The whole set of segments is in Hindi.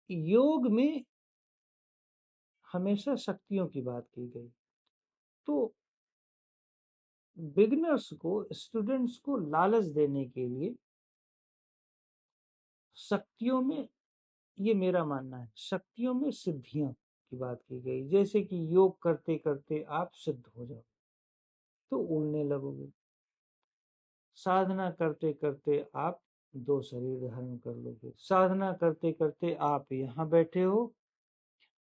योग में हमेशा शक्तियों की बात की गई। तो बिगिनर्स को, स्टूडेंट्स को लालच देने के लिए शक्तियों में, ये मेरा मानना है, शक्तियों में सिद्धियों की बात की गई। जैसे कि योग करते करते आप सिद्ध हो जाओ तो उड़ने लगोगे, साधना करते करते आप 2 शरीर धारण कर लोगे, साधना करते करते आप यहाँ बैठे हो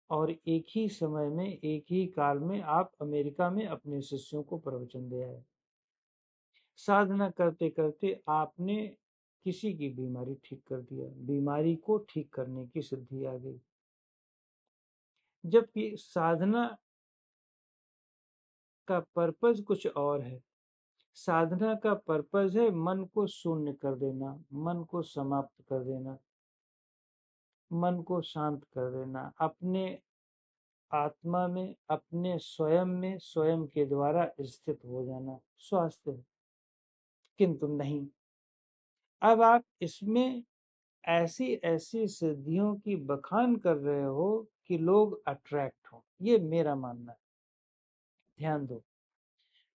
और एक ही समय में, एक ही काल में आप अमेरिका में अपने शिष्यों को प्रवचन दे आए। साधना करते करते आपने किसी की बीमारी ठीक कर दिया, बीमारी को ठीक करने की सिद्धि आ गई। जबकि साधना का पर्पज कुछ और है। साधना का पर्पज है मन को शून्य कर देना, मन को समाप्त कर देना, मन को शांत कर देना, अपने आत्मा में, अपने स्वयं में, स्वयं के द्वारा स्थित हो जाना स्वास्थ्य है। किंतु नहीं, अब आप इसमें ऐसी ऐसी सिद्धियों की बखान कर रहे हो कि लोग अट्रैक्ट हो। ये मेरा मानना है। ध्यान दो,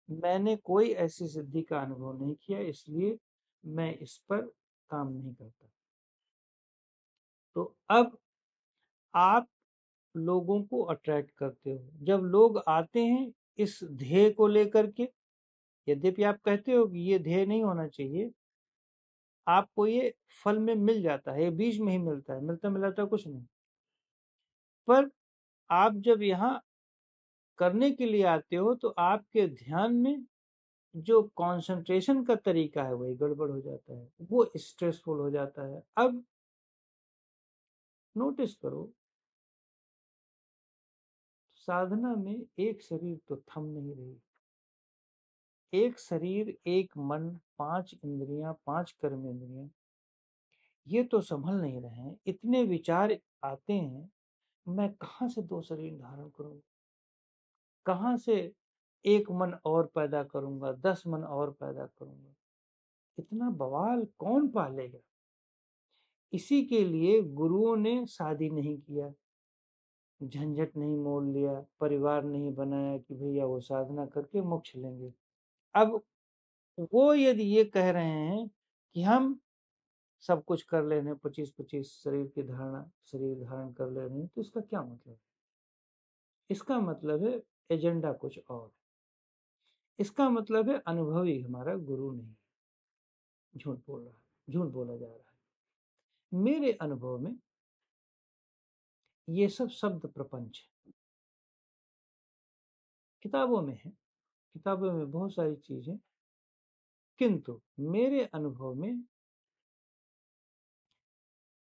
मैंने कोई ऐसी सिद्धि का अनुभव नहीं किया, इसलिए मैं इस पर काम नहीं करता। तो अब आप लोगों को अट्रैक्ट करते हो। जब लोग आते हैं इस ध्येय को लेकर के, यद्यपि आप कहते हो कि ये ध्येय नहीं होना चाहिए, आपको ये फल में मिल जाता है, ये बीच में ही मिलता है, मिलता मिलाता कुछ नहीं। पर आप जब यहाँ करने के लिए आते हो तो आपके ध्यान में जो कंसंट्रेशन का तरीका है वही गड़बड़ हो जाता है, वो स्ट्रेसफुल हो जाता है। अब नोटिस करो, साधना में एक शरीर तो थम नहीं रही, एक शरीर, एक मन, 5 इंद्रियां, 5 कर्मेंद्रियां, ये तो संभल नहीं रहे हैं। इतने विचार आते हैं, मैं कहाँ से 2 शरीर धारण करूं, कहाँ से एक मन और पैदा करूंगा, 10 मन और पैदा करूंगा, इतना बवाल कौन पालेगा। इसी के लिए गुरुओं ने शादी नहीं किया, झंझट नहीं मोल लिया, परिवार नहीं बनाया कि भैया वो साधना करके मोक्ष लेंगे। अब वो यदि ये कह रहे हैं कि हम सब कुछ कर ले रहे हैं, 25-25 शरीर की धारणा, शरीर धारण कर ले रहे हैं, तो इसका क्या मतलब है? इसका मतलब है एजेंडा कुछ और। इसका मतलब है अनुभवी हमारा गुरु नहीं, झूठ बोल रहा है, झूठ बोला जा रहा है। मेरे अनुभव में ये सब शब्द प्रपंच है, किताबों में है, किताबों में बहुत सारी चीजें, किंतु मेरे अनुभव में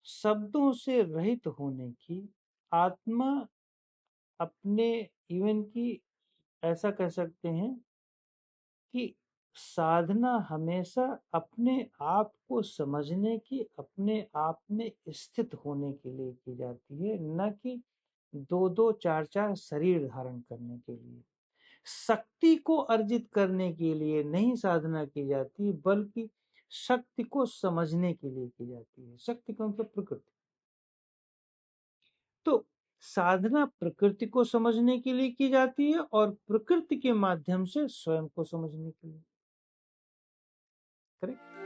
शब्दों से रहित होने की, आत्मा अपने, इवन की ऐसा कह सकते हैं कि साधना हमेशा अपने आप को समझने की, अपने आप में स्थित होने के लिए की जाती है, न कि 2-2 4-4 शरीर धारण करने के लिए। शक्ति को अर्जित करने के लिए नहीं साधना की जाती, बल्कि शक्ति को समझने के लिए की जाती है। शक्ति का मतलब प्रकृति। तो साधना प्रकृति को समझने के लिए की जाती है और प्रकृति के माध्यम से स्वयं को समझने के लिए। करेक्ट।